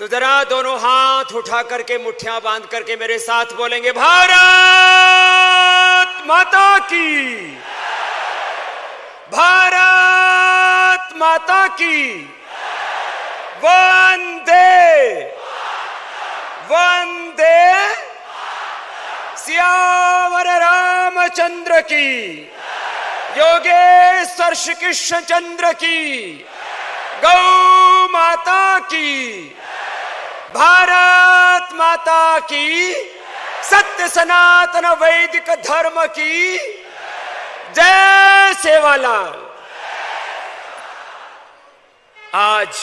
तो जरा दोनों हाथ उठा करके मुट्ठियां बांध करके मेरे साथ बोलेंगे, भारत माता की, भारत माता की, वंदे वंदे, सियावर रामचंद्र की, योगेश्वर श्री कृष्ण चंद्र की, गौ माता की, भारत माता की, सत्य सनातन वैदिक धर्म की जय। सेवालाल। आज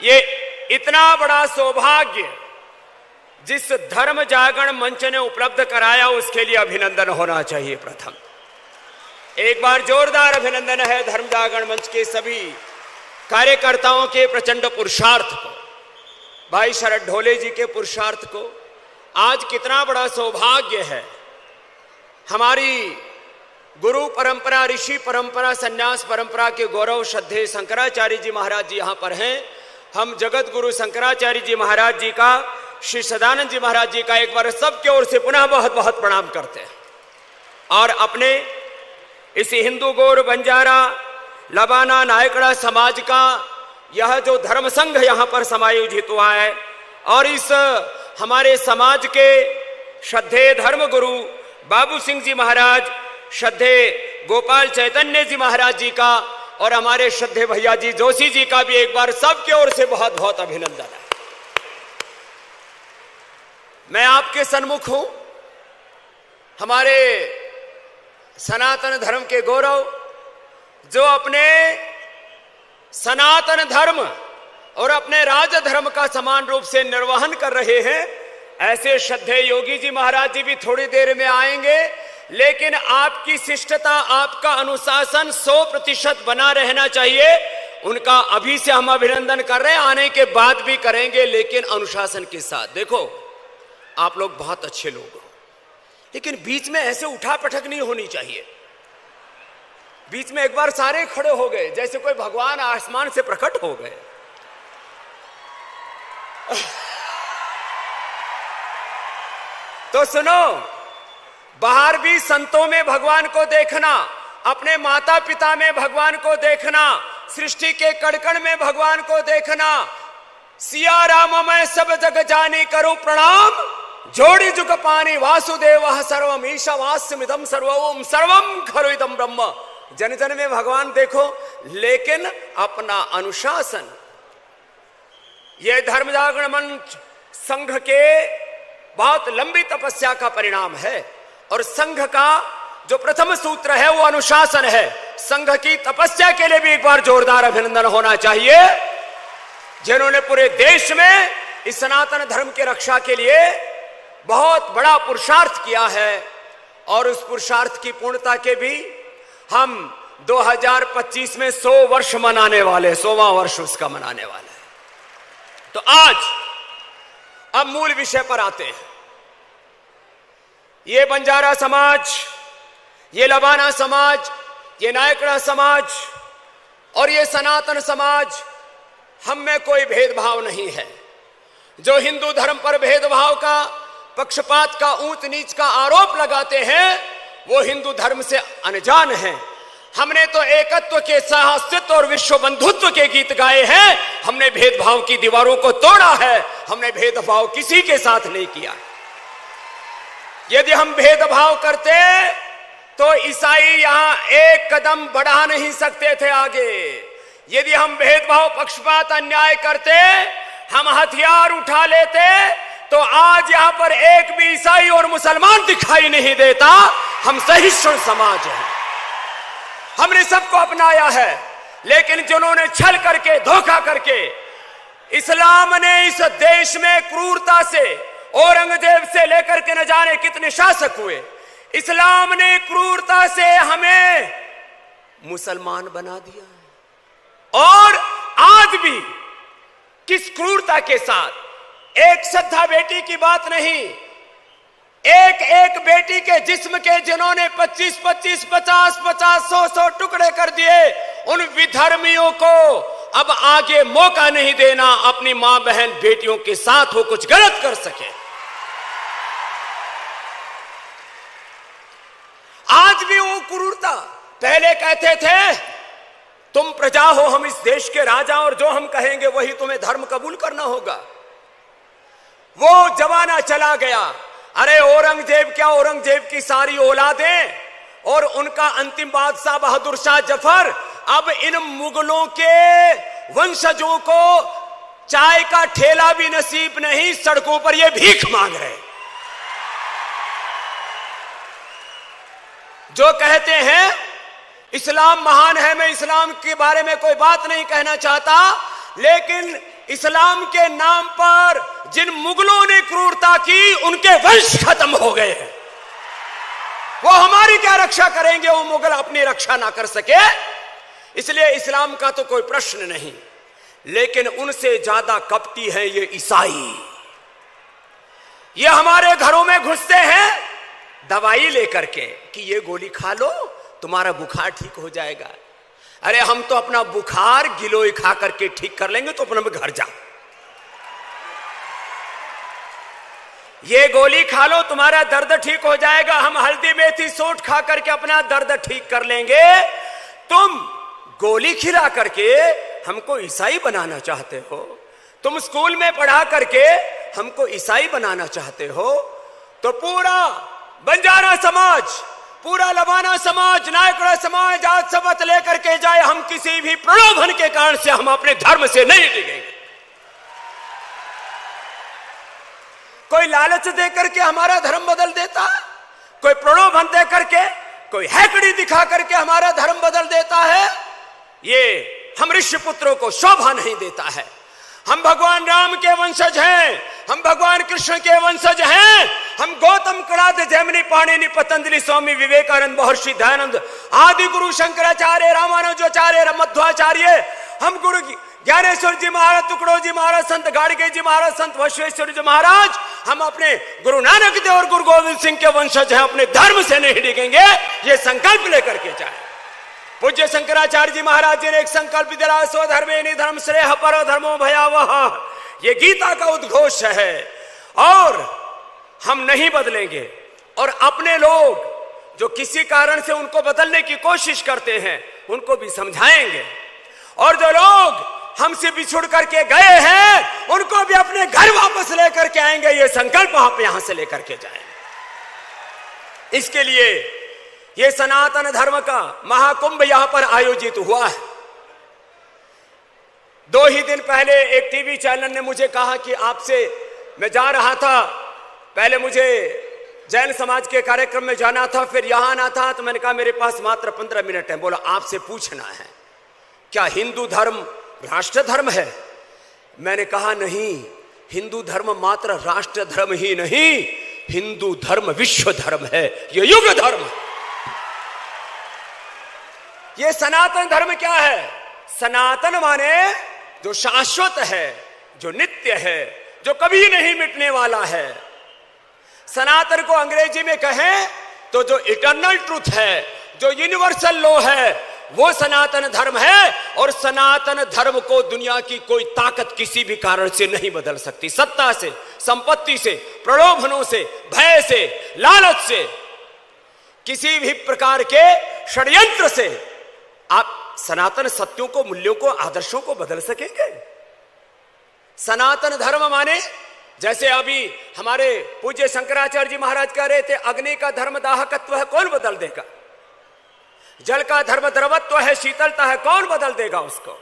ये इतना बड़ा सौभाग्य जिस धर्म जागरण मंच ने उपलब्ध कराया उसके लिए अभिनंदन होना चाहिए। प्रथम एक बार जोरदार अभिनंदन है धर्म जागरण मंच के सभी कार्यकर्ताओं के प्रचंड पुरुषार्थ को, भाई शरद ढोले जी के पुरुषार्थ को। आज कितना बड़ा सौभाग्य है, हमारी गुरु परंपरा, ऋषि परंपरा, सन्यास परंपरा के गौरव श्रद्धेय शंकराचार्य जी महाराज जी यहां पर हैं। हम जगत गुरु शंकराचार्य जी महाराज जी का, श्री सदानंद जी महाराज जी का एक बार सबके ओर से पुनः बहुत बहुत प्रणाम करते हैं और अपने इस हिंदू गौर बंजारा लबाना नायकड़ा समाज का यह जो धर्म संघ यहां पर समायोजित हुआ है और इस हमारे समाज के श्रद्धेय धर्म गुरु बाबू सिंह जी महाराज, श्रद्धेय गोपाल चैतन्य जी महाराज जी का और हमारे श्रद्धेय भैया जी जोशी जी का भी एक बार सबके ओर से बहुत बहुत अभिनंदन है। मैं आपके सन्मुख हूं, हमारे सनातन धर्म के गौरव जो अपने सनातन धर्म और अपने राज धर्म का समान रूप से निर्वहन कर रहे हैं। ऐसे श्रद्धेय योगी जी महाराज जी भी थोड़ी देर में आएंगे, लेकिन आपकी शिष्टता, आपका अनुशासन 100% बना रहना चाहिए। उनका अभी से हम अभिनंदन कर रहे हैं, आने के बाद भी करेंगे, लेकिन अनुशासन के साथ। देखो आप लोग बहुत अच्छे लोग हो, लेकिन बीच में ऐसे उठा पटक नहीं होनी चाहिए। बीच में एक बार सारे खड़े हो गए जैसे कोई भगवान आसमान से प्रकट हो गए। तो सुनो, बाहर भी संतों में भगवान को देखना, अपने माता पिता में भगवान को देखना, सृष्टि के कड़कड़ में भगवान को देखना। सिया राम मैं सब जग जानी करूं प्रणाम, जोड़ी जुग पानी वासुदेव सर्वम ईशावास्यमिदं सर्वम सर्वम खलु इदं ब्रह्म। जन जन में भगवान देखो, लेकिन अपना अनुशासन। यह धर्म जागरण मंच संघ के बहुत लंबी तपस्या का परिणाम है और संघ का जो प्रथम सूत्र है वो अनुशासन है। संघ की तपस्या के लिए भी एक बार जोरदार अभिनंदन होना चाहिए, जिन्होंने पूरे देश में इस सनातन धर्म की रक्षा के लिए बहुत बड़ा पुरुषार्थ किया है। और उस पुरुषार्थ की पूर्णता के भी हम 2025 में 100 वर्ष मनाने वाले, 100वां वर्ष उसका मनाने वाले हैं। तो आज अब मूल विषय पर आते हैं। ये बंजारा समाज, ये लबाना समाज, ये नायकड़ा समाज और ये सनातन समाज, हम में कोई भेदभाव नहीं है। जो हिंदू धर्म पर भेदभाव का, पक्षपात का, ऊंच नीच का आरोप लगाते हैं वो हिंदू धर्म से अनजान हैं। हमने तो एकत्व के, सहअस्तित्व और विश्व बंधुत्व के गीत गाए हैं। हमने भेदभाव की दीवारों को तोड़ा है, हमने भेदभाव किसी के साथ नहीं किया। यदि हम भेदभाव करते तो ईसाई यहां एक कदम बढ़ा नहीं सकते थे आगे। यदि हम भेदभाव, पक्षपात, अन्याय करते, हम हथियार उठा लेते तो आज यहां पर एक भी ईसाई और मुसलमान दिखाई नहीं देता। हम सहिष्णु समाज हैं, हमने सबको अपनाया है। लेकिन जिन्होंने छल करके, धोखा करके, इस्लाम ने इस देश में क्रूरता से, औरंगजेब से लेकर के न जाने कितने शासक हुए, इस्लाम ने क्रूरता से हमें मुसलमान बना दिया। और आज भी किस क्रूरता के साथ, एक श्रद्धा बेटी की बात नहीं, एक एक बेटी के जिस्म के जिन्होंने 25-25, 50-50, 100-100 टुकड़े कर दिए, उन विधर्मियों को अब आगे मौका नहीं देना अपनी मां बहन बेटियों के साथ वो कुछ गलत कर सके। आज भी वो क्रूरता, पहले कहते थे तुम प्रजा हो, हम इस देश के राजा, और जो हम कहेंगे वही तुम्हें धर्म कबूल करना होगा। वो जमाना चला गया। अरे औरंगजेब क्या, औरंगजेब की सारी औलादें और उनका अंतिम बादशाह बहादुर शाह जफर अब इन मुगलों के वंशजों को चाय का ठेला भी नसीब नहीं, सड़कों पर ये भीख मांग रहे। जो कहते हैं इस्लाम महान है, मैं इस्लाम के बारे में कोई बात नहीं कहना चाहता, लेकिन इस्लाम के नाम पर जिन मुगलों ने क्रूरता की उनके वंश खत्म हो गए हैं। वो हमारी क्या रक्षा करेंगे, वो मुगल अपनी रक्षा ना कर सके। इसलिए इस्लाम का तो कोई प्रश्न नहीं, लेकिन उनसे ज्यादा कपटी है ये ईसाई। ये हमारे घरों में घुसते हैं दवाई लेकर के कि ये गोली खा लो तुम्हारा बुखार ठीक हो जाएगा। अरे हम तो अपना बुखार गिलोय खा करके ठीक कर लेंगे, तो अपना घर जा। ये गोली खा लो तुम्हारा दर्द ठीक हो जाएगा, हम हल्दी मेथी सोंठ खा करके अपना दर्द ठीक कर लेंगे। तुम गोली खिला करके हमको ईसाई बनाना चाहते हो, तुम स्कूल में पढ़ा करके हमको ईसाई बनाना चाहते हो, तो पूरा बंजारा समाज, पूरा लबाना समाज, नायकड़ा समाज आज शपथ लेकर के जाए हम किसी भी प्रलोभन के कारण से हम अपने धर्म से नहीं डिगेंगे। कोई लालच देकर के हमारा धर्म बदल देता है, कोई प्रलोभन देकर के, कोई हैकड़ी दिखा करके हमारा धर्म बदल देता है, ये हम ऋषि पुत्रों को शोभा नहीं देता है। हम भगवान राम के वंशज हैं, हम भगवान कृष्ण के वंशज हैं, हम गौतम कणाद जैमिनी पाणिनि पतंजलि स्वामी विवेकानंद महर्षि दयानंद आदि गुरु शंकराचार्य रामानुजाचार्य मध्वाचार्य, हम गुरु ज्ञानेश्वर जी महाराज, टुकड़ो जी महाराज, संत गाड़गे जी महाराज, संत बसवेश्वर जी महाराज, हम अपने गुरु नानक देव और गुरु गोविंद सिंह के वंशज हैं। अपने धर्म से नहीं डिगेंगे, ये संकल्प लेकर के जाए। पूज्य शंकराचार्य जी महाराज जी ने एक संकल्प दिला, स्वधर्मे निधर्म श्रेय पर धर्मो भयावह, ये गीता का उद्घोष है। और हम नहीं बदलेंगे, और अपने लोग जो किसी कारण से उनको बदलने की कोशिश करते हैं उनको भी समझाएंगे, और जो लोग हमसे बिछुड़ करके गए हैं उनको भी अपने घर वापस लेकर के आएंगे। ये संकल्प आप यहां से लेकर के जाएंगे। इसके लिए ये सनातन धर्म का महाकुंभ यहां पर आयोजित हुआ है। 2 ही दिन पहले एक टीवी चैनल ने मुझे कहा कि आपसे, मैं जा रहा था, पहले मुझे जैन समाज के कार्यक्रम में जाना था, फिर यहां आना था, तो मैंने कहा मेरे पास मात्र 15 मिनट है। बोला आपसे पूछना है क्या हिंदू धर्म राष्ट्र धर्म है? मैंने कहा नहीं, हिंदू धर्म मात्र राष्ट्र धर्म ही नहीं, हिंदू धर्म विश्व धर्म है, ये युग धर्म है। ये सनातन धर्म क्या है? सनातन माने जो शाश्वत है, जो नित्य है, जो कभी नहीं मिटने वाला है। सनातन को अंग्रेजी में कहें तो जो इटर्नल ट्रूथ है, जो यूनिवर्सल लॉ है, वो सनातन धर्म है। और सनातन धर्म को दुनिया की कोई ताकत किसी भी कारण से नहीं बदल सकती। सत्ता से, संपत्ति से, प्रलोभनों से, भय से, लालच से, किसी भी प्रकार के षड्यंत्र से आप सनातन सत्यों को, मूल्यों को, आदर्शों को बदल सकेंगे? सनातन धर्म माने, जैसे अभी हमारे पूज्य शंकराचार्य जी महाराज कह रहे थे, अग्नि का धर्म दाहकत्व है, कौन बदल देगा? जल का धर्म द्रवत्व है, शीतलता है, कौन बदल देगा उसको?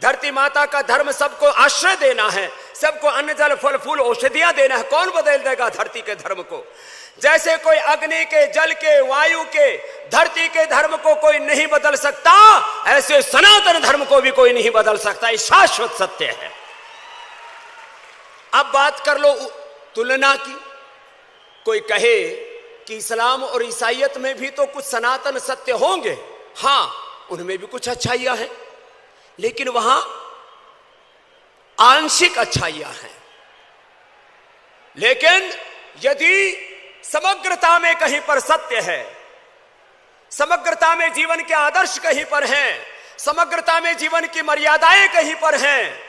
धरती माता का धर्म सबको आश्रय देना है, सबको अन्न जल फल फूल औषधियां देना है, कौन बदल देगा धरती के धर्म को? जैसे कोई अग्नि के, जल के, वायु के, धरती के धर्म को कोई नहीं बदल सकता, ऐसे सनातन धर्म को भी कोई नहीं बदल सकता। ये शाश्वत सत्य है। अब बात कर लो तुलना की। कोई कहे कि इस्लाम और ईसाईयत में भी तो कुछ सनातन सत्य होंगे, हां उनमें भी कुछ अच्छाइयां हैं, लेकिन वहां आंशिक अच्छाइयां हैं। लेकिन यदि समग्रता में कहीं पर सत्य है, समग्रता में जीवन के आदर्श कहीं पर हैं, समग्रता में जीवन की मर्यादाएं कहीं पर हैं,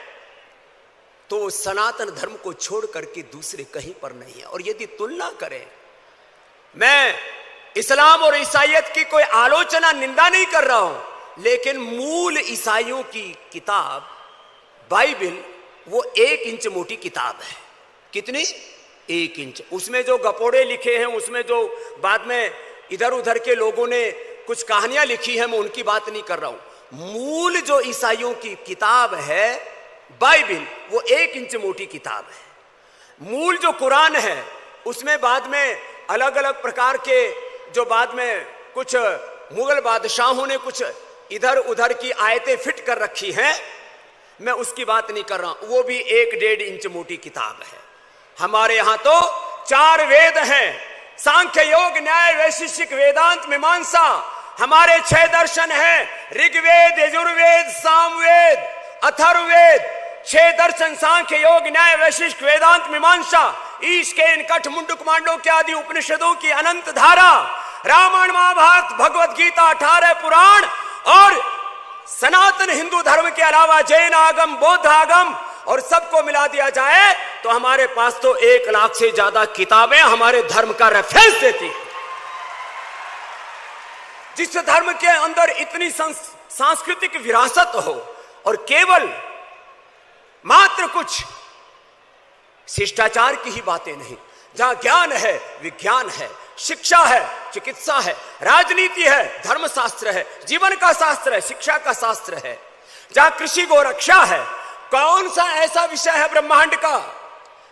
तो सनातन धर्म को छोड़ करके दूसरे कहीं पर नहीं है। और यदि तुलना करें, मैं इस्लाम और ईसाईयत की कोई आलोचना, निंदा नहीं कर रहा हूं, लेकिन मूल ईसाइयों की किताब बाइबल वो 1 इंच मोटी किताब है। कितनी? 1 इंच। उसमें जो गपोड़े लिखे हैं, उसमें जो बाद में इधर उधर के लोगों ने कुछ कहानियां लिखी हैं, मैं उनकी बात नहीं कर रहा हूं। मूल जो ईसाइयों की किताब है बाइबल, वो 1 इंच मोटी किताब है। मूल जो कुरान है, उसमें बाद में अलग अलग प्रकार के, जो बाद में कुछ मुगल बादशाहों ने कुछ इधर उधर की आयतें फिट कर रखी हैं, मैं उसकी बात नहीं कर रहा हूं। वो भी 1-1.5 इंच मोटी किताब है। हमारे यहां तो 4 वेद हैं, सांख्य, योग, न्याय, वैशेषिक, वेदांत, मीमांसा। हमारे 6 दर्शन हैं, ऋग्वेद, यजुर्वेद, सामवेद, अथर्ववेद। 6 दर्शन, सांख्य, योग, न्याय, वैशेषिक, वेदांत, मीमांसा, ईश, केन, कठ, मुंडक, मांडव्य आदि उपनिषदों की अनंत धारा, रामायण, महाभारत, भगवत गीता, 18 पुराण, और सनातन हिंदू धर्म के अलावा जैन आगम, बौद्ध आगम, और सबको मिला दिया जाए तो हमारे पास तो 1 लाख से ज्यादा किताबें हमारे धर्म का रेफरेंस देती है। जिस धर्म के अंदर इतनी सांस्कृतिक विरासत हो और केवल मात्र कुछ शिष्टाचार की ही बातें नहीं, जहां ज्ञान है, विज्ञान है, शिक्षा है, चिकित्सा है, राजनीति है, धर्मशास्त्र है, जीवन का शास्त्र है, शिक्षा का शास्त्र है, जहां कृषि गोरक्षा है। कौन सा ऐसा विषय है ब्रह्मांड का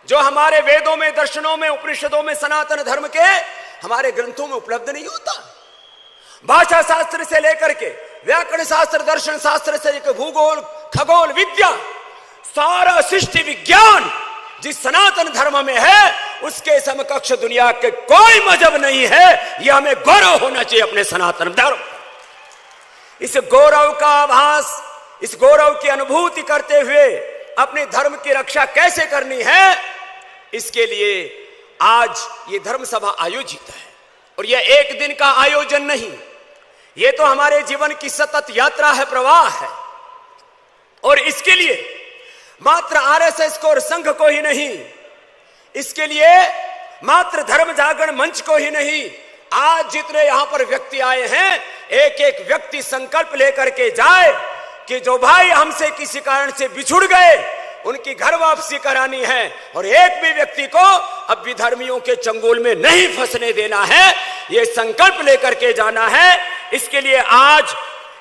जो हमारे वेदों में, दर्शनों में, उपनिषदों में, सनातन धर्म के हमारे ग्रंथों में उपलब्ध नहीं होता? भाषा शास्त्र से लेकर के व्याकरण शास्त्र, दर्शन शास्त्र से लेकर भूगोल, खगोल विद्या, सारा सृष्टि विज्ञान जिस सनातन धर्म में है, उसके समकक्ष दुनिया के कोई मजहब नहीं है। यह हमें गौरव होना चाहिए अपने सनातन धर्म। इस गौरव का आभास, इस गौरव की अनुभूति करते हुए अपने धर्म की रक्षा कैसे करनी है, इसके लिए आज ये धर्म सभा आयोजित है। और यह एक दिन का आयोजन नहीं, ये तो हमारे जीवन की सतत यात्रा है, प्रवाह है। और इसके लिए मात्र आरएसएस को और संघ को ही नहीं, इसके लिए मात्र धर्म जागरण मंच को ही नहीं, आज जितने यहां पर व्यक्ति आए हैं, एक एक व्यक्ति संकल्प लेकर के जाए कि जो भाई हमसे किसी कारण से बिछुड़ गए, उनकी घर वापसी करानी है, और एक भी व्यक्ति को अब विधर्मियों के चंगुल में नहीं फंसने देना है। ये संकल्प लेकर के जाना है। इसके लिए आज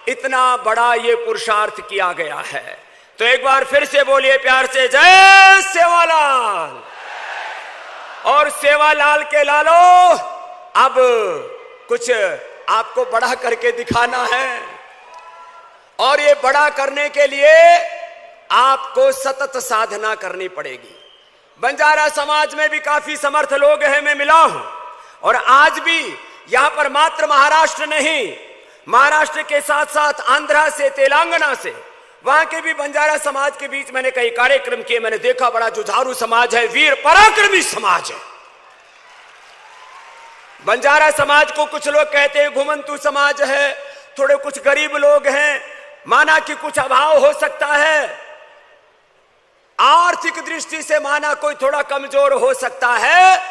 इतना बड़ा ये पुरुषार्थ किया गया है। तो एक बार फिर से बोलिए प्यार से, जय सेवालाल। और सेवालाल के लालो, अब कुछ आपको बड़ा करके दिखाना है, और ये बड़ा करने के लिए आपको सतत साधना करनी पड़ेगी। बंजारा समाज में भी काफी समर्थ लोग हैं, मैं मिला हूं, और आज भी यहां पर मात्र महाराष्ट्र नहीं, महाराष्ट्र के साथ साथ आंध्रा से, तेलंगाना से, वहां के भी बंजारा समाज के बीच मैंने कई कार्यक्रम किए। मैंने देखा बड़ा जुझारू समाज है, वीर पराक्रमी समाज है। बंजारा समाज को कुछ लोग कहते हैं घुमंतु समाज है, थोड़े कुछ गरीब लोग हैं, माना कि कुछ अभाव हो सकता है, आर्थिक दृष्टि से माना कोई थोड़ा कमजोर हो सकता है,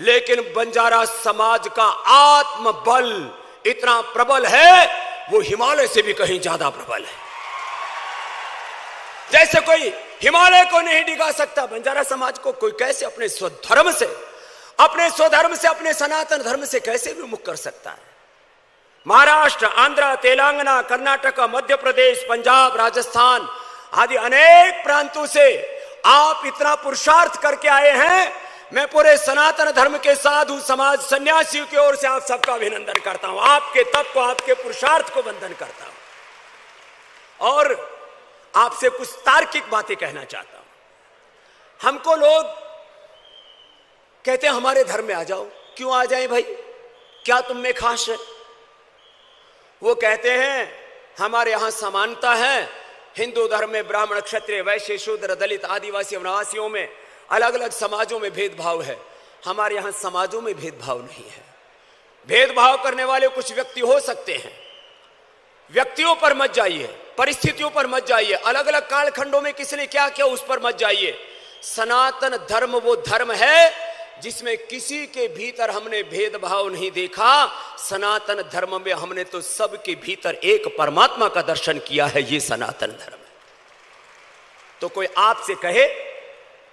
लेकिन बंजारा समाज का आत्मबल इतना प्रबल है, वो हिमालय से भी कहीं ज्यादा प्रबल है। जैसे कोई हिमालय को नहीं डिगा सकता, बंजारा समाज को कोई कैसे अपने स्वधर्म से, अपने सनातन धर्म से कैसे विमुख कर सकता है। महाराष्ट्र, आंध्र, तेलंगाना, कर्नाटक, मध्य प्रदेश, पंजाब, राजस्थान आदि अनेक प्रांतों से आप इतना पुरुषार्थ करके आए हैं। मैं पूरे सनातन धर्म के साधु समाज सन्यासियों की ओर से आप सबका अभिनंदन करता हूं, आपके तप को, आपके पुरुषार्थ को वंदन करता हूं। और आपसे कुछ तार्किक बातें कहना चाहता हूं। हमको लोग कहते हैं हमारे धर्म में आ जाओ। क्यों आ जाएं भाई, क्या तुम में खास है? वो कहते हैं हमारे यहां समानता है, हिंदू धर्म में ब्राह्मण, क्षत्रिय, वैश्य, शूद्र, दलित, आदिवासी, वनवासियों में, अलग अलग समाजों में भेदभाव है। हमारे यहां समाजों में भेदभाव नहीं है। भेदभाव करने वाले कुछ व्यक्ति हो सकते हैं, व्यक्तियों पर मत जाइए, परिस्थितियों पर मत जाइए, अलग अलग कालखंडों में किसने क्या किया उस पर मत जाइए। सनातन धर्म वो धर्म है जिसमें किसी के भीतर हमने भेदभाव नहीं देखा। सनातन धर्म में हमने तो सबके भीतर एक परमात्मा का दर्शन किया है। ये सनातन धर्म है। तो कोई आपसे कहे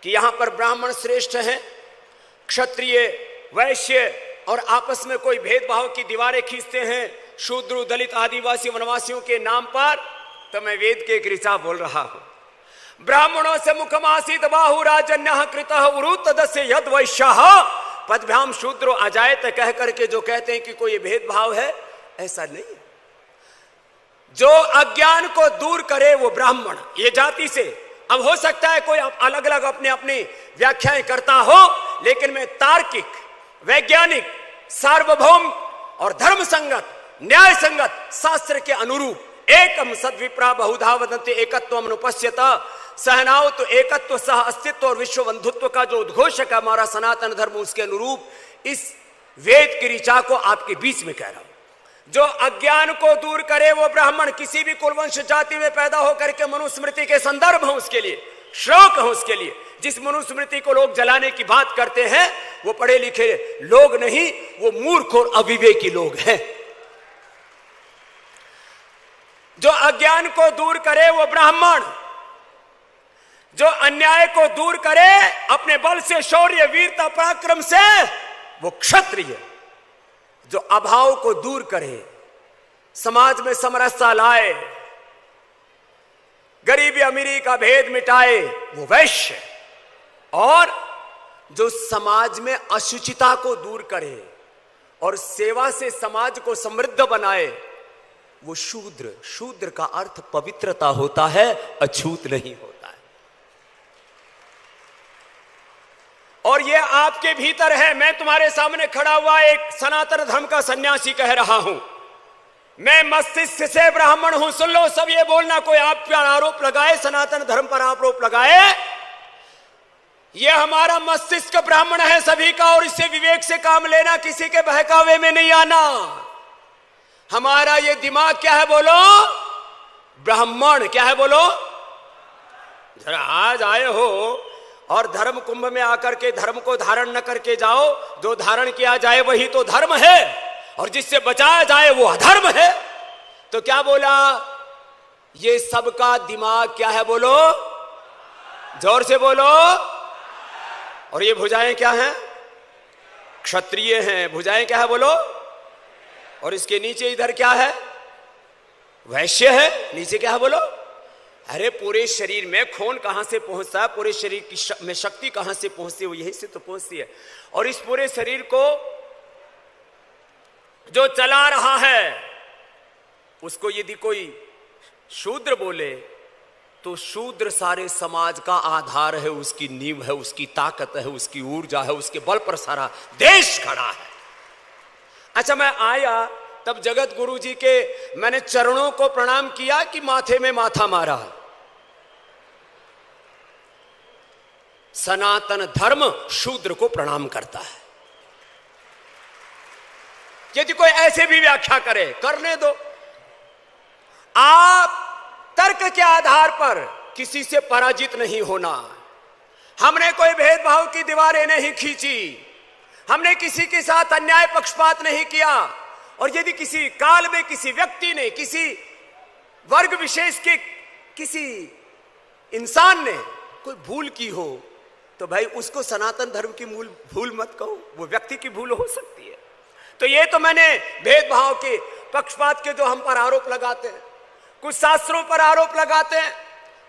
कि यहां पर ब्राह्मण श्रेष्ठ हैं, क्षत्रिय वैश्य और आपस में कोई भेदभाव की दीवारें खींचते हैं शूद्र दलित आदिवासी वनवासियों के नाम पर, तो मैं वेद के एक ऋचा बोल रहा हूं। ब्राह्मणों से मुखमासीत बाहु राजन्य कृतः उरुतदस्य यद वैश्यः पदभ्याम शूद्रो अजायत कह करके जो कहते हैं कि कोई भेदभाव है, ऐसा नहीं है। जो अज्ञान को दूर करे वो ब्राह्मण, ये जाति से। अब हो सकता है कोई अलग अलग अपने अपनी व्याख्याएं करता हो, लेकिन मैं तार्किक, वैज्ञानिक, सार्वभौम और धर्म संगत, न्याय संगत शास्त्र के अनुरूप एकम सद्विप्रा बहुधा वदन्ति एकत्वम अनुपश्यत सहनाव तो एकत्व सह अस्तित्व और विश्व बंधुत्व का जो उद्घोषक है हमारा सनातन धर्म, उसके अनुरूप इस वेद की ऋचा को आपके बीच में कह रहा हूं। जो अज्ञान को दूर करे वो ब्राह्मण, किसी भी कुलवंश जाति में पैदा होकर के मनुस्मृति के संदर्भ है उसके लिए, श्लोक है उसके लिए। जिस मनुस्मृति को लोग जलाने की बात करते हैं वो पढ़े लिखे लोग नहीं, वो मूर्ख और अविवेकी लोग हैं। जो अज्ञान को दूर करे वो ब्राह्मण, जो अन्याय को दूर करे अपने बल से, शौर्य, वीरता, पराक्रम से, वो क्षत्रिय। जो अभाव को दूर करे, समाज में समरसता लाए, गरीबी अमीरी का भेद मिटाए, वो वैश्य। और जो समाज में अशुचिता को दूर करे और सेवा से समाज को समृद्ध बनाए, वो शूद्र। शूद्र का अर्थ पवित्रता होता है, अछूत नहीं होता है। और ये आपके भीतर है। मैं तुम्हारे सामने खड़ा हुआ एक सनातन धर्म का सन्यासी कह रहा हूं, मैं मस्तिष्क से ब्राह्मण हूं। सुन लो सब, ये बोलना कोई आप पर आरोप लगाए, सनातन धर्म पर आरोप लगाए, ये हमारा मस्तिष्क ब्राह्मण है सभी का, और इससे विवेक से काम लेना, किसी के बहकावे में नहीं आना। हमारा ये दिमाग क्या है बोलो? ब्राह्मण। क्या है बोलो? जरा आज आए हो और धर्म कुंभ में आकर के धर्म को धारण न करके जाओ। जो धारण किया जाए वही तो धर्म है, और जिससे बचाया जाए वो अधर्म है। तो क्या बोला? ये सबका दिमाग क्या है बोलो? जोर से बोलो। और ये भुजाएं क्या हैं? क्षत्रिय हैं। भुजाएं क्या है बोलो? और इसके नीचे इधर क्या है? वैश्य है। नीचे क्या है बोलो? अरे पूरे शरीर में खून कहां से पहुंचता है, पूरे शरीर की में शक्ति कहां से पहुंचती है? वो यही से तो पहुंचती है। और इस पूरे शरीर को जो चला रहा है, उसको यदि कोई शूद्र बोले तो शूद्र सारे समाज का आधार है, उसकी नींव है, उसकी ताकत है, उसकी ऊर्जा है, उसके बल पर सारा देश खड़ा है। अच्छा, मैं आया तब जगत गुरु जी के मैंने चरणों को प्रणाम किया कि माथे में माथा मारा। सनातन धर्म शूद्र को प्रणाम करता है। यदि कोई ऐसे भी व्याख्या करे, करने दो। आप तर्क के आधार पर किसी से पराजित नहीं होना। हमने कोई भेदभाव की दीवारें नहीं खींची, हमने किसी के साथ अन्याय पक्षपात नहीं किया। और यदि किसी काल में किसी व्यक्ति ने, किसी वर्ग विशेष के किसी इंसान ने कोई भूल की हो, तो भाई उसको सनातन धर्म की भूल मत कहो, वो व्यक्ति की भूल हो सकती है। तो ये तो मैंने भेदभाव के, पक्षपात के जो हम पर आरोप लगाते हैं, कुछ शास्त्रों पर आरोप लगाते हैं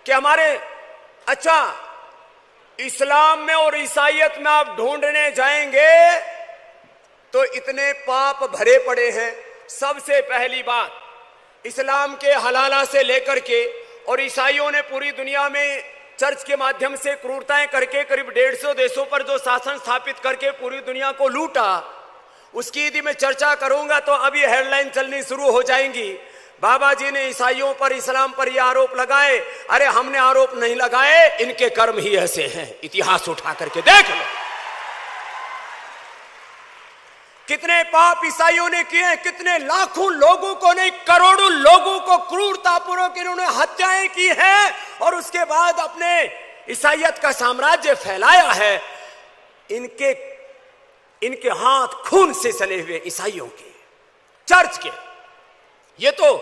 कि हमारे, अच्छा इस्लाम में और ईसाईयत में आप ढूंढने जाएंगे तो इतने पाप भरे पड़े हैं। सबसे पहली बात, इस्लाम के हलाला से लेकर के, और ईसाइयों ने पूरी दुनिया में चर्च के माध्यम से क्रूरताएं करके करीब 150 देशों पर जो शासन स्थापित करके पूरी दुनिया को लूटा, उसकी यदि मैं चर्चा करूंगा तो अब ये हेडलाइन चलनी शुरू हो जाएंगी। बाबा जी ने ईसाइयों पर, इस्लाम पर ये आरोप लगाए। अरे हमने आरोप नहीं लगाए, इनके कर्म ही ऐसे हैं। इतिहास उठा करके देख लो। कितने पाप ईसाइयों ने किए, कितने लाखों लोगों को नहीं करोड़ों लोगों को क्रूरतापूर्वक इन्होंने हत्याएं की है और उसके बाद अपने ईसाइयत का साम्राज्य फैलाया है। इनके हाथ खून से सने हुए ईसाइयों के, चर्च के, ये तो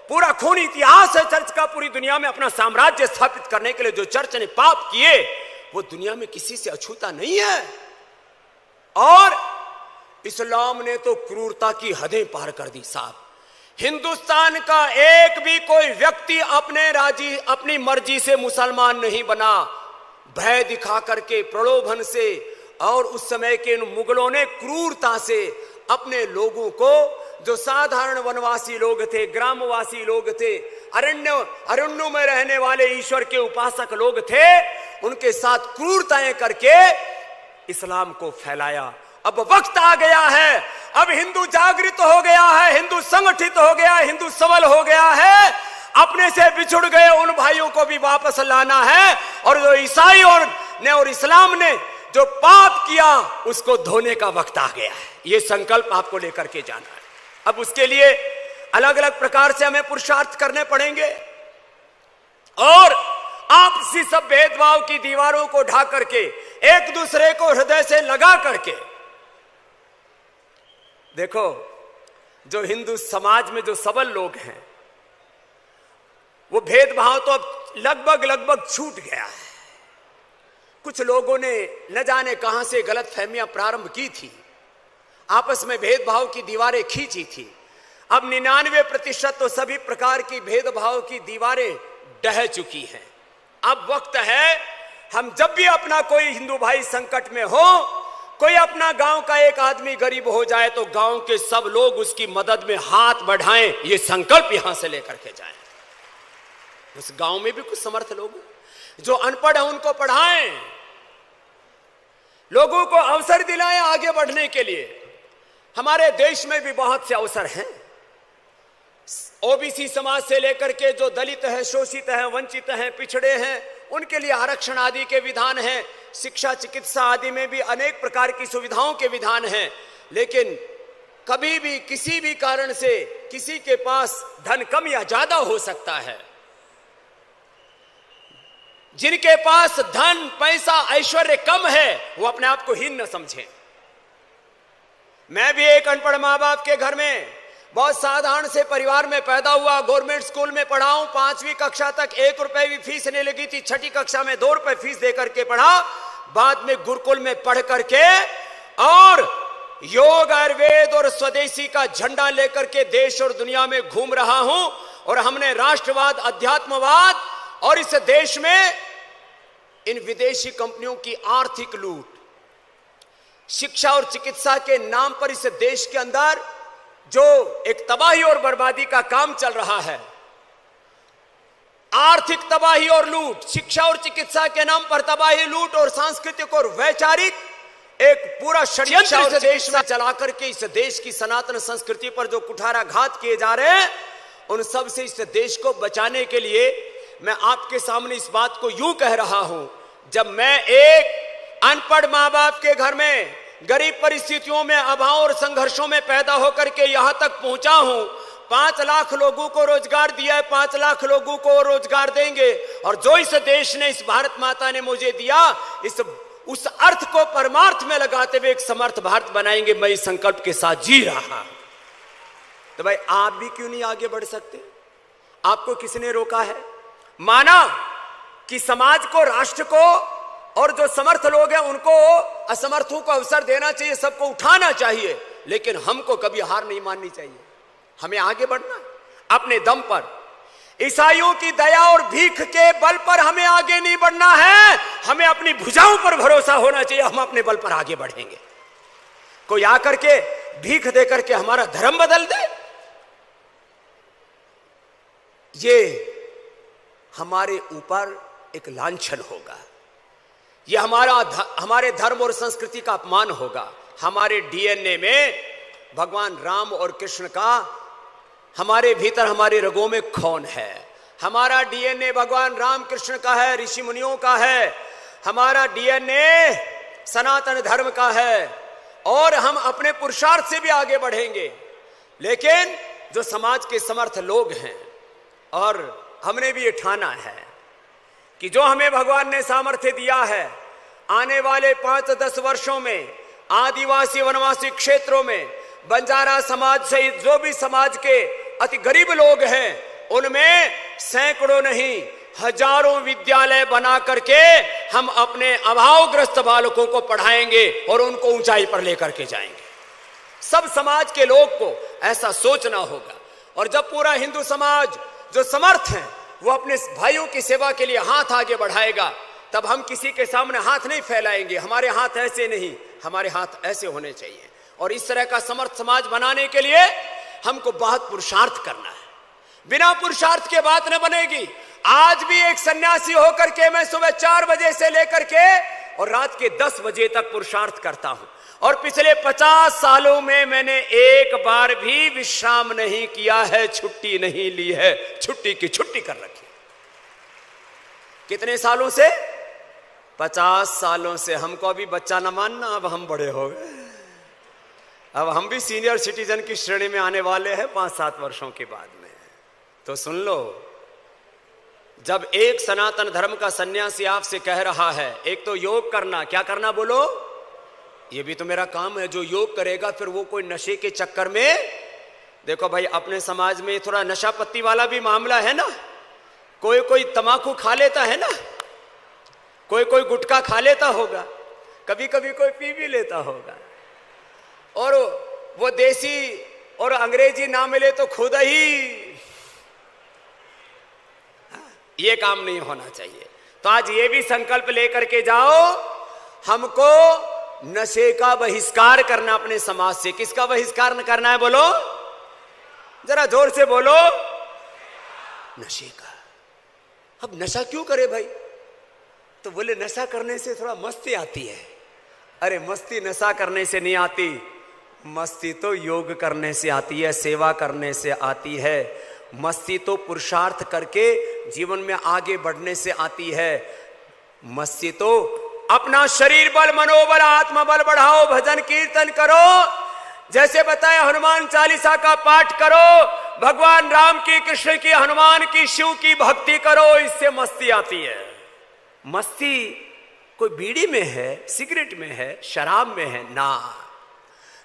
पूरा खूनी इतिहास है चर्च का। पूरी दुनिया में अपना साम्राज्य स्थापित करने के लिए जो चर्च ने पाप किए वो दुनिया में किसी से अछूता नहीं है। और इस्लाम ने तो क्रूरता की हदें पार कर दी साहब। हिंदुस्तान का एक भी कोई व्यक्ति अपनी मर्जी से मुसलमान नहीं बना। भय दिखा करके, प्रलोभन से, और उस समय के इन मुगलों ने क्रूरता से अपने लोगों को, जो साधारण वनवासी लोग थे, ग्रामवासी लोग थे, अरण्यों में रहने वाले ईश्वर के उपासक लोग थे, उनके साथ क्रूरताएं करके इस्लाम को फैलाया। अब वक्त आ गया है, अब हिंदू जागृत हो गया है, हिंदू संगठित हो गया है, हिंदू सबल हो गया है। अपने से बिछुड़ गए उन भाइयों को भी वापस लाना है, और जो ईसाई और इस्लाम ने जो पाप किया उसको धोने का वक्त आ गया है। ये संकल्प आपको लेकर के जाना है। अब उसके लिए अलग अलग प्रकार से हमें पुरुषार्थ करने पड़ेंगे, और आपसी सब भेदभाव की दीवारों को ढा करके, एक दूसरे को हृदय से लगा करके, देखो जो हिंदू समाज में जो सबल लोग हैं वो भेदभाव तो अब लगभग छूट गया है। कुछ लोगों ने न जाने कहां से गलतफहमियां प्रारंभ की थी, आपस में भेदभाव की दीवारें खींची थी। अब 99% तो सभी प्रकार की भेदभाव की दीवारें ढह चुकी हैं। अब वक्त है, हम जब भी अपना कोई हिंदू भाई संकट में हो, कोई अपना गांव का एक आदमी गरीब हो जाए तो गांव के सब लोग उसकी मदद में हाथ बढ़ाएं, ये संकल्प यहां से लेकर के जाएं। उस गांव में भी कुछ समर्थ लोग जो अनपढ़ हैं उनको पढ़ाएं, लोगों को अवसर दिलाएं आगे बढ़ने के लिए। हमारे देश में भी बहुत से अवसर हैं। ओबीसी समाज से लेकर के जो दलित हैं, शोषित हैं, वंचित हैं, पिछड़े हैं, उनके लिए आरक्षण आदि के विधान हैं। शिक्षा, चिकित्सा आदि में भी अनेक प्रकार की सुविधाओं के विधान हैं। लेकिन कभी भी किसी भी कारण से किसी के पास धन कम या ज्यादा हो सकता है। जिनके पास धन, पैसा, ऐश्वर्य कम है वो अपने आप को हीन न समझें। मैं भी एक अनपढ़ माँ बाप के घर में बहुत साधारण से परिवार में पैदा हुआ। गवर्नमेंट स्कूल में पढ़ा हूं। 5वीं कक्षा तक 1 रुपए भी फीस नहीं लगी थी। 6ठी कक्षा में 2 रुपए फीस देकर के पढ़ा। बाद में गुरुकुल में पढ़ करके और योग, आयुर्वेद और स्वदेशी का झंडा लेकर के देश और दुनिया में घूम रहा हूं। और हमने राष्ट्रवाद, अध्यात्मवाद और इस देश में इन विदेशी कंपनियों की आर्थिक लूट, शिक्षा और चिकित्सा के नाम पर इस देश के अंदर जो एक तबाही और बर्बादी का काम चल रहा है, आर्थिक तबाही और लूट, शिक्षा और चिकित्सा के नाम पर तबाही, लूट और सांस्कृतिक और वैचारिक एक पूरा षड्यंत्र इस देश में चला करके इस देश की सनातन संस्कृति पर जो कुठाराघात किए जा रहे हैं, उन सब से इस देश को बचाने के लिए मैं आपके सामने इस बात को यूं कह रहा हूं। जब मैं एक अनपढ़ मां बाप के घर में गरीब परिस्थितियों में, अभाव और संघर्षों में पैदा होकर के यहां तक पहुंचा हूं, 5 लाख लोगों को रोजगार दिया है, 5 लाख लोगों को रोजगार देंगे, और जो इस देश ने, इस भारत माता ने मुझे दिया, उस अर्थ को परमार्थ में लगाते हुए एक समर्थ भारत बनाएंगे। मैं इस संकल्प के साथ जी रहा। तो भाई आप भी क्यों नहीं आगे बढ़ सकते? आपको किसने रोका है? माना कि समाज को, राष्ट्र को और जो समर्थ लोग हैं उनको, असमर्थों को अवसर देना चाहिए, सबको उठाना चाहिए, लेकिन हमको कभी हार नहीं माननी चाहिए। हमें आगे बढ़ना अपने दम पर। ईसाइयों की दया और भीख के बल पर हमें आगे नहीं बढ़ना है। हमें अपनी भुजाओं पर भरोसा होना चाहिए। हम अपने बल पर आगे बढ़ेंगे। कोई आकर के भीख देकर के हमारा धर्म बदल दे, ये हमारे ऊपर एक लांछन होगा। यह हमारे धर्म और संस्कृति का अपमान होगा। हमारे डीएनए में भगवान राम और कृष्ण का, हमारे भीतर, हमारे रगों में खून है। हमारा डीएनए भगवान राम कृष्ण का है, ऋषि मुनियों का है। हमारा डीएनए सनातन धर्म का है। और हम अपने पुरुषार्थ से भी आगे बढ़ेंगे। लेकिन जो समाज के समर्थ लोग हैं, और हमने भी ये ठाना है कि जो हमें भगवान ने सामर्थ्य दिया है, आने वाले 5-10 वर्षों में आदिवासी वनवासी क्षेत्रों में बंजारा समाज सहित जो भी समाज के अति गरीब लोग हैं, उनमें सैकड़ों नहीं हजारों विद्यालय बना करके हम अपने अभावग्रस्त बालकों को पढ़ाएंगे और उनको ऊंचाई पर लेकर के जाएंगे। सब समाज के लोग को ऐसा सोचना होगा। और जब पूरा हिंदू समाज जो समर्थ है वो अपने भाइयों की सेवा के लिए हाथ आगे बढ़ाएगा, तब हम किसी के सामने हाथ नहीं फैलाएंगे। हमारे हाथ ऐसे नहीं, हमारे हाथ ऐसे होने चाहिए। और इस तरह का समर्थ समाज बनाने के लिए हमको बहुत पुरुषार्थ करना है। बिना पुरुषार्थ के बात न बनेगी। आज भी एक सन्यासी होकर के मैं सुबह 4 बजे से लेकर के और रात के 10 बजे तक पुरुषार्थ करता हूं, और पिछले 50 सालों में मैंने एक बार भी विश्राम नहीं किया है, छुट्टी नहीं ली है। छुट्टी की छुट्टी कर रखी। कितने सालों से? 50 सालों से। हमको अभी बच्चा न मानना, अब हम बड़े हो गए। अब हम भी सीनियर सिटीजन की श्रेणी में आने वाले हैं 5-7 वर्षों के बाद में। तो सुन लो, जब एक सनातन धर्म का सन्यासी आपसे कह रहा है एक तो योग करना, क्या करना बोलो? ये भी तो मेरा काम है। जो योग करेगा फिर वो कोई नशे के चक्कर में, देखो भाई अपने समाज में थोड़ा नशा पत्ती वाला भी मामला है ना। कोई तमाकू खा लेता है ना, कोई गुटखा खा लेता होगा, कभी कभी कोई पी भी लेता होगा। और वो देसी और अंग्रेजी ना मिले तो खुद ही, ये काम नहीं होना चाहिए। तो आज ये भी संकल्प लेकर के जाओ, हमको नशे का बहिष्कार करना अपने समाज से। किसका बहिष्कार करना है बोलो? जरा जोर से बोलो। नशे का। अब नशा क्यों करे भाई? तो बोले नशा करने से थोड़ा मस्ती आती है। अरे मस्ती नशा करने से नहीं आती, मस्ती तो योग करने से आती है, सेवा करने से आती है। मस्ती तो पुरुषार्थ करके जीवन में आगे बढ़ने से आती है। मस्ती तो अपना शरीर बल, मनोबल, आत्मबल बढ़ाओ, भजन कीर्तन करो। जैसे बताया हनुमान चालीसा का पाठ करो, भगवान राम की, कृष्ण की, हनुमान की, शिव की भक्ति करो, इससे मस्ती आती है। मस्ती कोई बीड़ी में है, सिगरेट में है, शराब में है ना।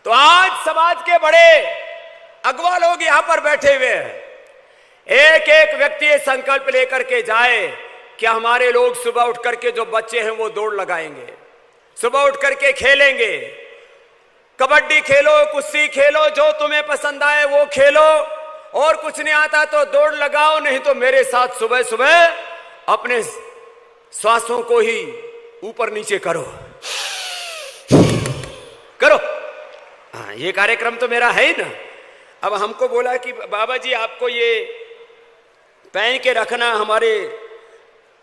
तो आज समाज के बड़े अगवा लोग यहां पर बैठे हुए हैं। एक एक व्यक्ति ये संकल्प लेकर के जाए कि हमारे लोग सुबह उठ करके, जो बच्चे हैं वो दौड़ लगाएंगे, सुबह उठ करके खेलेंगे, कबड्डी खेलो, कुश्ती खेलो, जो तुम्हें पसंद आए वो खेलो, और कुछ नहीं आता तो दौड़ लगाओ, नहीं तो मेरे साथ सुबह सुबह अपने श्वासों को ही ऊपर नीचे करो। हाँ, ये कार्यक्रम तो मेरा है ही ना। अब हमको बोला कि बाबा जी आपको ये पहन के रखना, हमारे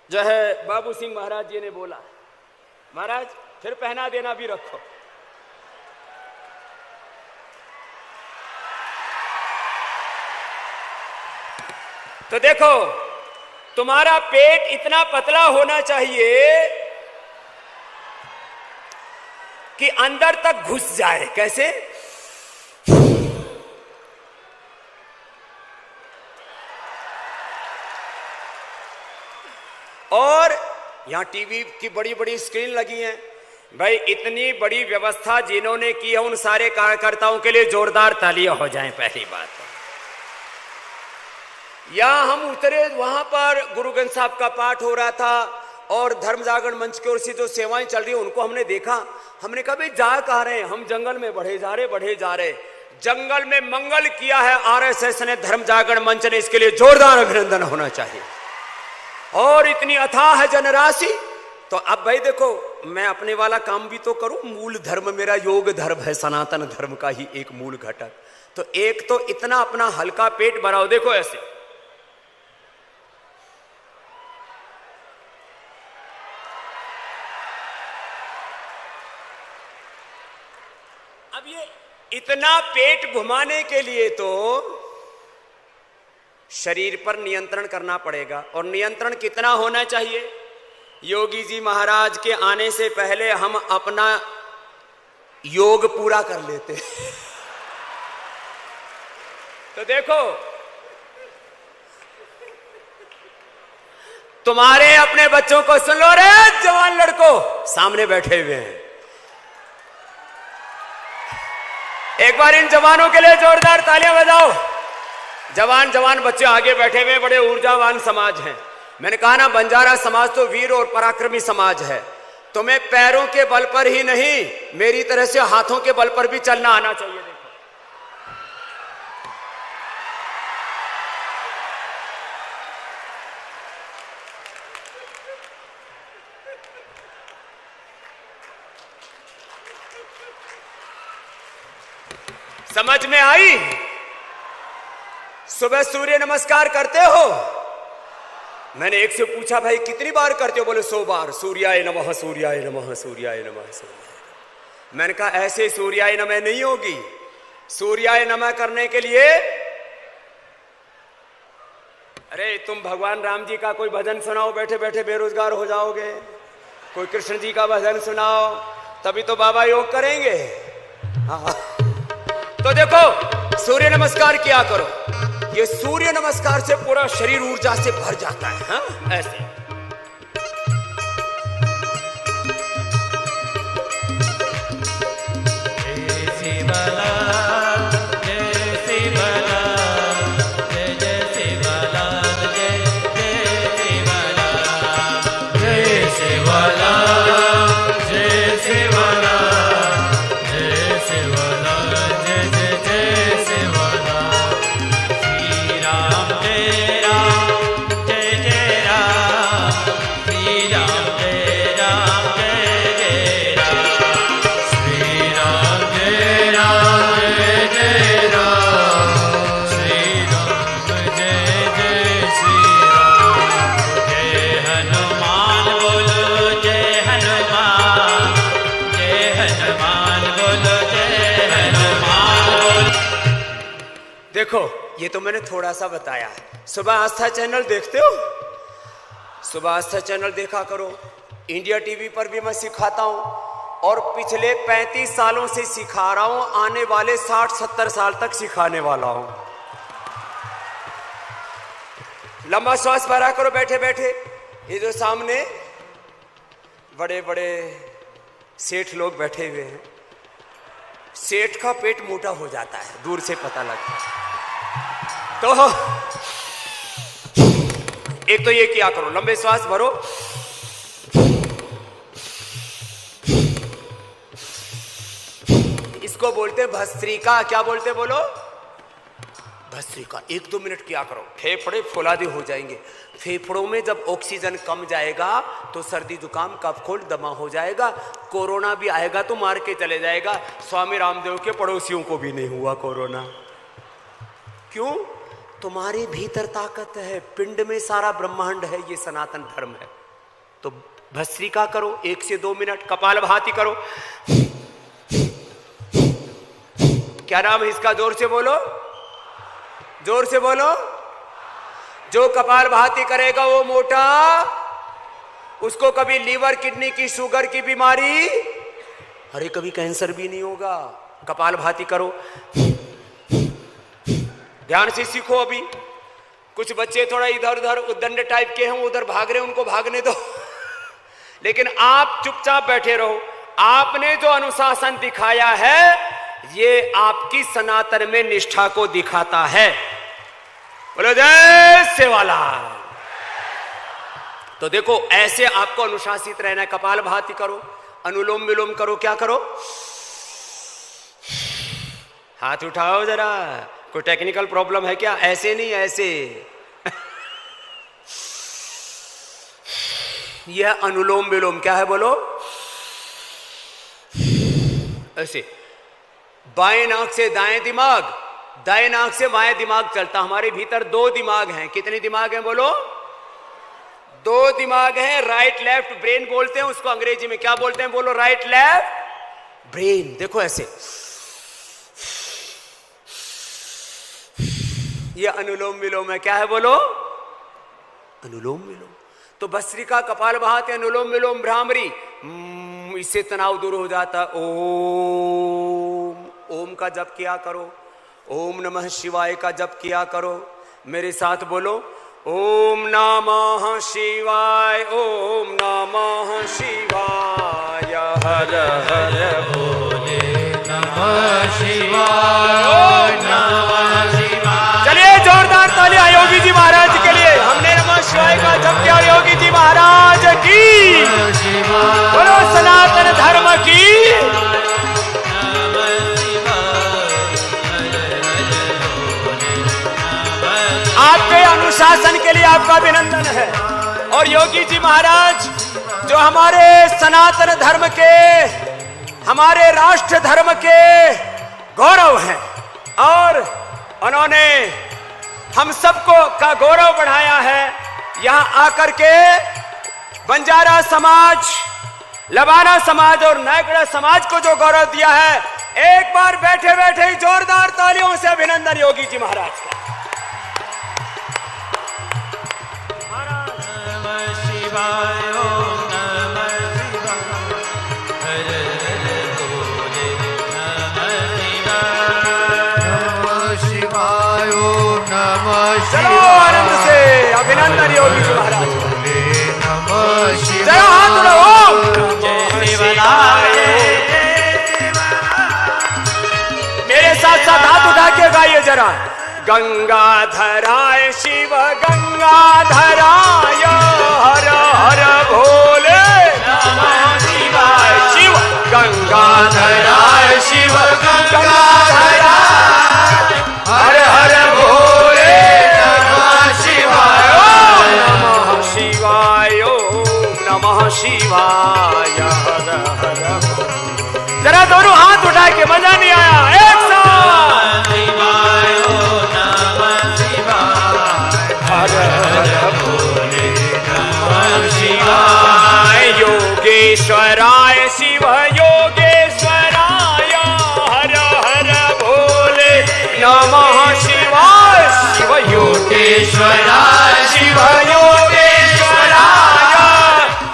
जो है बाबू सिंह महाराज जी ने बोला, महाराज फिर पहना देना भी रखो। तो देखो, तुम्हारा पेट इतना पतला होना चाहिए कि अंदर तक घुस जाए। कैसे? और यहां टीवी की बड़ी बड़ी स्क्रीन लगी है भाई। इतनी बड़ी व्यवस्था जिन्होंने की है, उन सारे कार्यकर्ताओं के लिए जोरदार तालियां हो जाएं। पहली बात, यहां हम उतरे, वहां पर गुरु ग्रंथ साहब का पाठ हो रहा था और धर्म जागरण मंच की ओर से जो सेवाएं चल रही है उनको हमने देखा। हमने कहा भाई जा कहां रहे हैं? हम जंगल में बढ़े जा रहे। जंगल में मंगल किया है आरएसएस ने, धर्म जागरण मंच ने, इसके लिए जोरदार अभिनंदन होना चाहिए। और इतनी अथाह जनराशि। तो अब भाई देखो, मैं अपने वाला काम भी तो करूं। मूल धर्म मेरा योग धर्म है, सनातन धर्म का ही एक मूल घटक। तो एक तो इतना अपना हल्का पेट बनाओ। देखो ऐसे, अब ये इतना पेट घुमाने के लिए तो शरीर पर नियंत्रण करना पड़ेगा। और नियंत्रण कितना होना चाहिए? योगी जी महाराज के आने से पहले हम अपना योग पूरा कर लेते। तो देखो, तुम्हारे अपने बच्चों को सुन लो रे जवान लड़कों, सामने बैठे हुए हैं। एक बार इन जवानों के लिए जोरदार तालियां बजाओ। जवान जवान बच्चे आगे बैठे हुए, बड़े ऊर्जावान समाज हैं। मैंने कहा ना, बंजारा समाज तो वीर और पराक्रमी समाज है। तुम्हें पैरों के बल पर ही नहीं, मेरी तरह से हाथों के बल पर भी चलना आना चाहिए। देखो, समझ में आई? सुबह सूर्य नमस्कार करते हो? मैंने एक से पूछा, भाई कितनी बार करते हो? बोले 100 बार। सूर्याय नमः, सूर्याय नमः, सूर्याय नमः, सूर्याय। मैंने कहा ऐसे सूर्याय नमः नहीं होगी। सूर्याय नमः करने के लिए, अरे तुम भगवान राम जी का कोई भजन सुनाओ, बैठे बैठे बेरोजगार हो जाओगे। कोई कृष्ण जी का भजन सुनाओ, तभी तो बाबा योग करेंगे। हाँ, तो देखो, सूर्य नमस्कार किया करो। ये सूर्य नमस्कार से पूरा शरीर ऊर्जा से भर जाता है। हाँ, ऐसे देखो, ये तो मैंने थोड़ा सा बताया है। सुबह आस्था चैनल देखते हो? सुबह आस्था चैनल देखा करो। इंडिया टीवी पर भी मैं सिखाता हूं, और पिछले 35 सालों से सिखा रहा हूं। आने वाले 60-70 साल तक सिखाने वाला हूं। लंबा श्वास भरा करो बैठे बैठे। ये जो सामने बड़े बड़े सेठ लोग बैठे हुए हैं, सेठ का पेट मोटा हो जाता है, दूर से पता लगता है। तो एक तो ये किया करो, लंबे श्वास भरो। इसको बोलते हैं भस्त्रिका। क्या बोलते बोलो? भस्त्रिका। 1-2 मिनट किया करो। फेफड़े फुलादे हो जाएंगे। फेफड़ों में जब ऑक्सीजन कम जाएगा तो सर्दी जुकाम कफ कोल्ड दमा हो जाएगा। कोरोना भी आएगा तो मार के चले जाएगा। स्वामी रामदेव के पड़ोसियों को भी नहीं हुआ कोरोना। क्यों? तुम्हारे भीतर ताकत है, पिंड में सारा ब्रह्मांड है। ये सनातन धर्म है। तो भस्त्रिका करो 1 से 2 मिनट। कपालभाति करो। क्या नाम है इसका? जोर से बोलो, जोर से बोलो। जो कपालभाति करेगा वो मोटा, उसको कभी लीवर किडनी की शुगर की बीमारी, अरे कभी कैंसर भी नहीं होगा। कपालभाति करो, ध्यान से सीखो। अभी कुछ बच्चे थोड़ा इधर उधर उद्दंड टाइप के हैं, उधर भाग रहे हैं, उनको भागने दो। लेकिन आप चुपचाप बैठे रहो। आपने जो अनुशासन दिखाया है ये आपकी सनातन में निष्ठा को दिखाता है। बोलो जय सेवालाल। तो देखो, ऐसे आपको अनुशासित रहना है। कपालभाति करो, अनुलोम विलोम करो। क्या करो? हाथ उठाओ जरा। कोई टेक्निकल प्रॉब्लम है क्या? ऐसे नहीं, ऐसे। यह अनुलोम विलोम। क्या है बोलो? ऐसे। बाएं नाक से दाएं दिमाग, दाएं नाक से बाएं दिमाग चलता। हमारे भीतर 2 दिमाग हैं। कितने दिमाग हैं बोलो? 2 दिमाग हैं। राइट लेफ्ट ब्रेन बोलते हैं उसको। अंग्रेजी में क्या बोलते हैं बोलो? Right left brain. देखो ऐसे, ये अनुलोम विलोम है। क्या है बोलो? अनुलोम विलोम। तो भस्त्रिका, कपालभाति, अनुलोम विलोम, भ्रामरी, इससे तनाव दूर हो जाता। ओम का जप किया करो, ओम नमः शिवाय का जप किया करो। मेरे साथ बोलो, ओम नमः शिवाय, ओम नमः शिवाय, हर हर भोले नमः शिवाय, ओम नमः शिवाय। चलिए जोरदार तालियां योगी जी महाराज के लिए। हमने नमः शिवाय का जप किया, योगी जी महाराज की, बोलो सनातन धर्म की। आपके अनुशासन के लिए आपका अभिनंदन है। और योगी जी महाराज जो हमारे सनातन धर्म के, हमारे राष्ट्र धर्म के गौरव हैं, और उन्होंने हम सबको का गौरव बढ़ाया है। यहां आकर के बंजारा समाज, लबाना समाज और नायकड़ा समाज को जो गौरव दिया है, एक बार बैठे बैठे ही जोरदार तालियों से अभिनंदन योगी जी महाराज का। चलो आनंद से अभिनंदन योगी जी महाराज। चलो हाथ उठाओ, मेरे साथ साथ हाथ उठा के गाइए जरा। गंगाधराय शिव गंगाधराय, हर हर भोले नमः शिवाय। शिव गंगाधराय शिव गंगाधराय, हर हर भोले नमः शिवाय। ओम नमः शिवाय, ओम नमः शिवाय, हर हर। जरा दोनों हाथ उठा के, मजा नहीं आया, एक साथ। हर हर भोले नमः शिवाय। योगेश्वराय शिव योगेश्वराय, हर हर भोले नमः शिवाय। शिव योगेश्वराय शिव योगेश्वराय,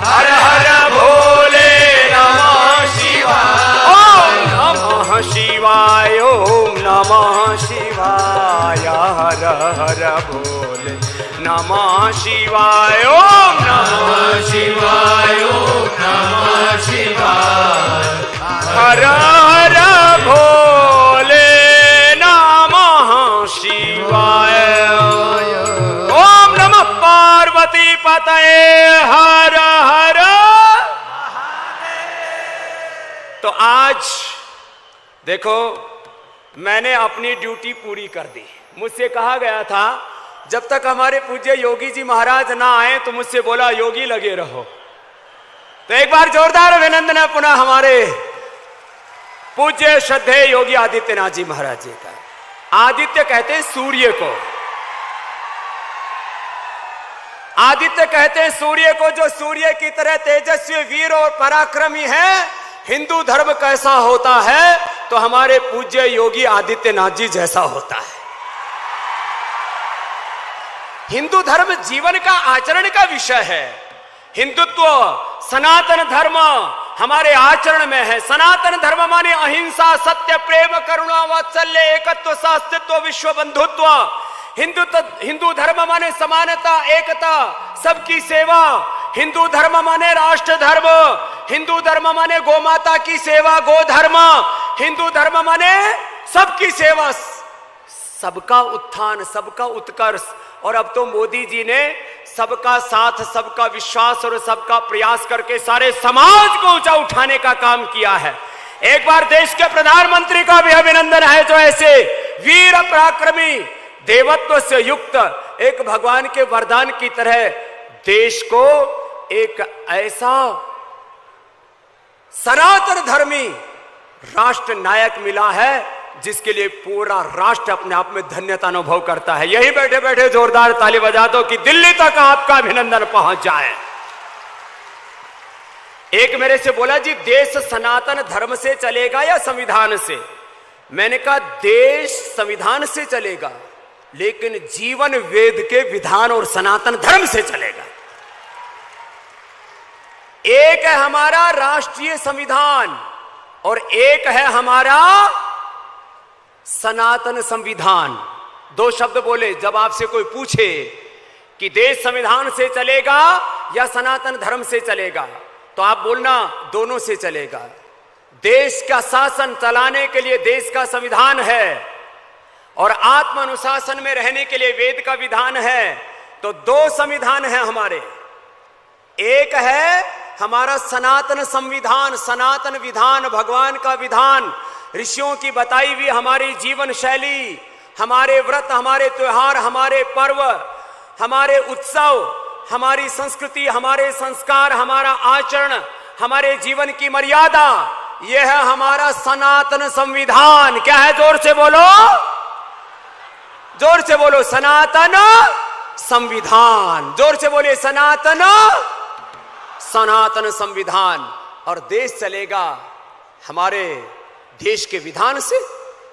हर हर भोले नमः शिवाय। ओम नमः शिवाय, ओम नमः शिवाय, हर हर भोले नमः शिवाय। ओम नमः शिवाय, ओम नमः शिवाय, हर हर भोले नमः शिवाय। ओम नमः पार्वती पतये, हर हर। तो आज देखो, मैंने अपनी ड्यूटी पूरी कर दी। मुझसे कहा गया था जब तक हमारे पूज्य योगी जी महाराज ना आए तो मुझसे बोला योगी लगे रहो। तो एक बार जोरदार अभिनंदन है पुनः हमारे पूज्य श्रद्धेय योगी आदित्यनाथ जी महाराज जी का। आदित्य कहते हैं सूर्य को, आदित्य कहते हैं सूर्य को, जो सूर्य की तरह तेजस्वी, वीर और पराक्रमी है। हिंदू धर्म कैसा होता है तो हमारे पूज्य योगी आदित्यनाथ जी जैसा होता है। हिंदू धर्म जीवन का, आचरण का विषय है। हिंदुत्व, सनातन धर्म हमारे आचरण में है। सनातन धर्म माने अहिंसा, सत्य, प्रेम, करुणा, वात्सल्य, एकत्व, सास्तित्व, विश्व बंधुत्व। हिंदू धर्म माने समानता, एकता, सबकी सेवा। हिंदू धर्म माने राष्ट्र धर्म। हिंदू धर्म माने गोमाता की सेवा, गो धर्म। हिंदू धर्म माने सबकी सेवा, सबका उत्थान, सबका उत्कर्ष। और अब तो मोदी जी ने सबका साथ, सबका विश्वास और सबका प्रयास करके सारे समाज को ऊंचा उठाने का काम किया है। एक बार देश के प्रधानमंत्री का भी अभिनंदन है, जो ऐसे वीर पराक्रमी, देवत्व से युक्त एक भगवान के वरदान की तरह देश को एक ऐसा सनातन धर्मी राष्ट्र नायक मिला है जिसके लिए पूरा राष्ट्र अपने आप में धन्यता अनुभव करता है। यही बैठे बैठे जोरदार ताली बजा दो कि दिल्ली तक आपका अभिनंदन पहुंच जाए। एक मेरे से बोला, जी देश सनातन धर्म से चलेगा या संविधान से? मैंने कहा देश संविधान से चलेगा, लेकिन जीवन वेद के विधान और सनातन धर्म से चलेगा। एक है हमारा राष्ट्रीय संविधान और एक है हमारा सनातन संविधान। दो शब्द बोले। जब आपसे कोई पूछे कि देश संविधान से चलेगा या सनातन धर्म से चलेगा, तो आप बोलना दोनों से चलेगा। देश का शासन चलाने के लिए देश का संविधान है और आत्म अनुशासन में रहने के लिए वेद का विधान है। तो दो संविधान है हमारे। एक है हमारा सनातन संविधान, सनातन विधान, भगवान का विधान, ऋषियों की बताई हुई हमारी जीवन शैली, हमारे व्रत, हमारे त्योहार, हमारे पर्व, हमारे उत्सव, हमारी संस्कृति, हमारे संस्कार, हमारा आचरण, हमारे जीवन की मर्यादा, यह है हमारा सनातन संविधान। क्या है? जोर से बोलो, जोर से बोलो। सनातन संविधान। जोर से बोलिए, सनातन सनातन संविधान। और देश चलेगा हमारे देश के विधान से,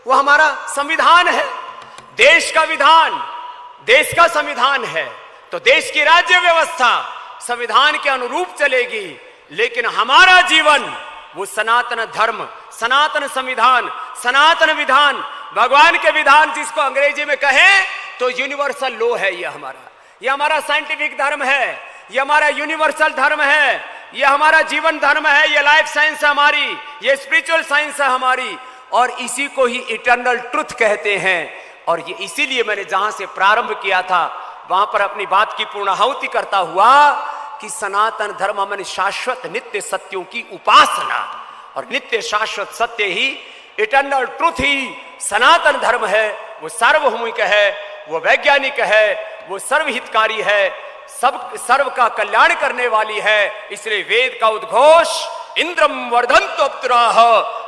वो हमारा संविधान है। देश का विधान देश का संविधान है, तो देश की राज्य व्यवस्था संविधान के अनुरूप चलेगी। लेकिन हमारा जीवन वो सनातन धर्म, सनातन संविधान, सनातन विधान, भगवान के विधान, जिसको अंग्रेजी में कहें तो यूनिवर्सल लॉ है। ये हमारा साइंटिफिक धर्म है, ये हमारा यूनिवर्सल धर्म है, ये हमारा जीवन धर्म है, ये लाइफ साइंस है हमारी, ये स्पिरिचुअल साइंस है हमारी, और इसी को ही इटर्नल ट्रुथ कहते हैं। और ये इसीलिए मैंने जहां से प्रारंभ किया था वहां पर अपनी बात की पूर्णाहुति करता हुआ कि सनातन धर्म मन शाश्वत नित्य सत्यों की उपासना, और नित्य शाश्वत सत्य ही, इटर्नल ट्रुथ ही सनातन धर्म है। वो सार्वभौमिक है, वो वैज्ञानिक है, वो सर्वहितकारी है, सर्व का कल्याण करने वाली है। इसलिए वेद का उद्घोष इंद्रम वर्धन्तो अप्सराः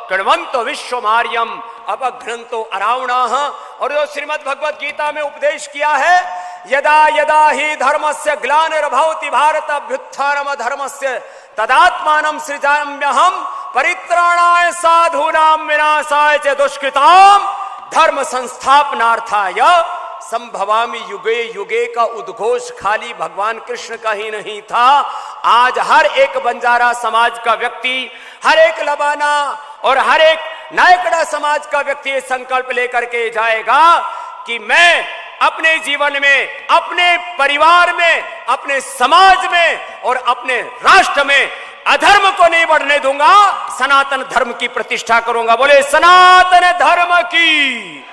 कृण्वन्तो विश्वमार्यम अपघ्नन्तो अरावणाः। और जो श्रीमद् भगवद गीता में उपदेश किया है, यदा यदा ही धर्मस्य ग्लानिर्भवति भारत अभ्युत्थानम धर्मस्य तदात्मानं सृजाम्यहम् परित्राणाय साधूनां विनाशाय च दुष्कृतां धर्म संस्थापनार्थाय संभवामि युगे युगे का उद्घोष खाली भगवान कृष्ण का ही नहीं था। आज हर एक बंजारा समाज का व्यक्ति, हर एक लबाना और हर एक नायकड़ा समाज का व्यक्ति ये संकल्प लेकर के जाएगा कि मैं अपने जीवन में, अपने परिवार में, अपने समाज में और अपने राष्ट्र में अधर्म को नहीं बढ़ने दूंगा, सनातन धर्म की प्रतिष्ठा करूंगा। बोले सनातन धर्म की।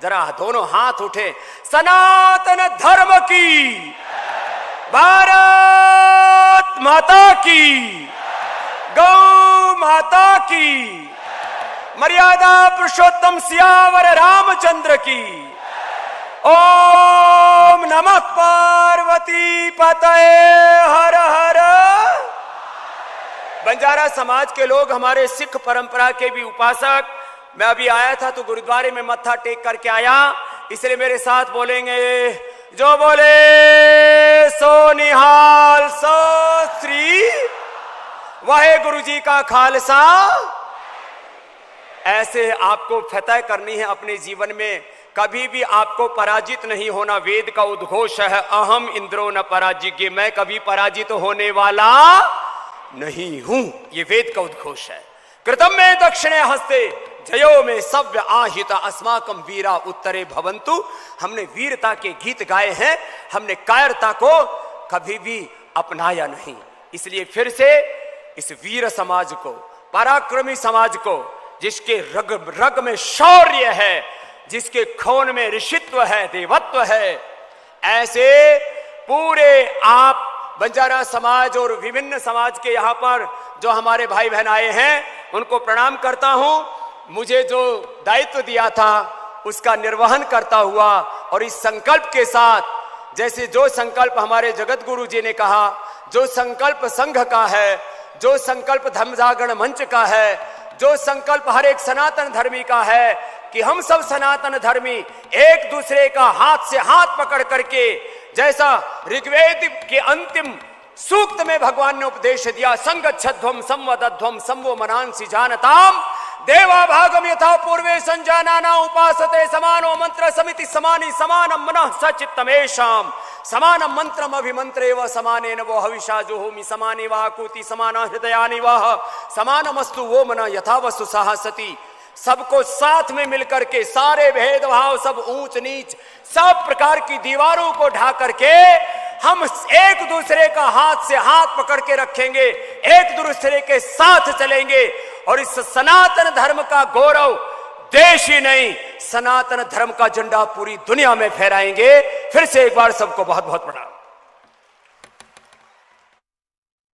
जरा दोनों हाथ उठे। सनातन धर्म की, भारत माता की, गौ माता की, मर्यादा पुरुषोत्तम सियावर रामचंद्र की। ओम नमः पार्वती पतये हर हर। बंजारा समाज के लोग, हमारे सिख परंपरा के भी उपासक, मैं अभी आया था तो गुरुद्वारे में मत्था टेक करके आया, इसलिए मेरे साथ बोलेंगे, जो बोले सो निहाल सो श्री वाहे गुरु जी का खालसा। ऐसे आपको फतह करनी है अपने जीवन में, कभी भी आपको पराजित नहीं होना। वेद का उद्घोष है, अहम इंद्रो न पराजिज्ञ, मैं कभी पराजित होने वाला नहीं हूं। ये वेद का उद्घोष है। कृतम में दक्षिणे हस्ते जयो में सव्य आहिता अस्माकम वीरा उत्तरे भवंतु। हमने वीरता के गीत गाए हैं, हमने कायरता को कभी भी अपनाया नहीं। इसलिए फिर से इस वीर समाज को, पराक्रमी समाज को, जिसके रग रग में शौर्य है, जिसके खून में ऋषित्व है, देवत्व है, ऐसे पूरे आप बंजारा समाज और विभिन्न समाज के यहाँ पर जो हमारे भाई बहन आए हैं उनको प्रणाम करता हूं। मुझे जो दायित्व दिया था उसका निर्वहन करता हुआ और इस संकल्प के साथ, जैसे जो संकल्प हमारे जगत गुरु जी ने कहा, जो संकल्प संघ का है, जो संकल्प धर्म जागरण मंच का है, जो संकल्प हर एक सनातन धर्मी का है कि हम सब सनातन धर्मी एक दूसरे का हाथ से हाथ पकड़ करके, जैसा ऋग्वेद के अंतिम सूक्त में भगवान ने उपदेश दिया, संगच्छध्वम संवदध्वम संवो मनांसि जानताम, देवा भागम यथा पूर्वे संजानाना उपासते समानो मंत्र समिति समानी समानम मनः सचित्तमेषाम समानम मंत्रम अभिमंत्रेव समानेन वो हविषा जुहोमि समाने वाकूति समाना हृदयानि वह समानमस्तु वो मना यथा वस्तु सहसति। सबको साथ में मिलकर के सारे भेदभाव, सब ऊंच नीच, सब प्रकार की दीवारों को ढा करके हम एक दूसरे का हाथ से हाथ पकड़ के रखेंगे, एक दूसरे के साथ चलेंगे और इस सनातन धर्म का गौरव देश ही नहीं, सनातन धर्म का झंडा पूरी दुनिया में फहराएंगे। फिर से एक बार सबको बहुत बहुत प्रणाम।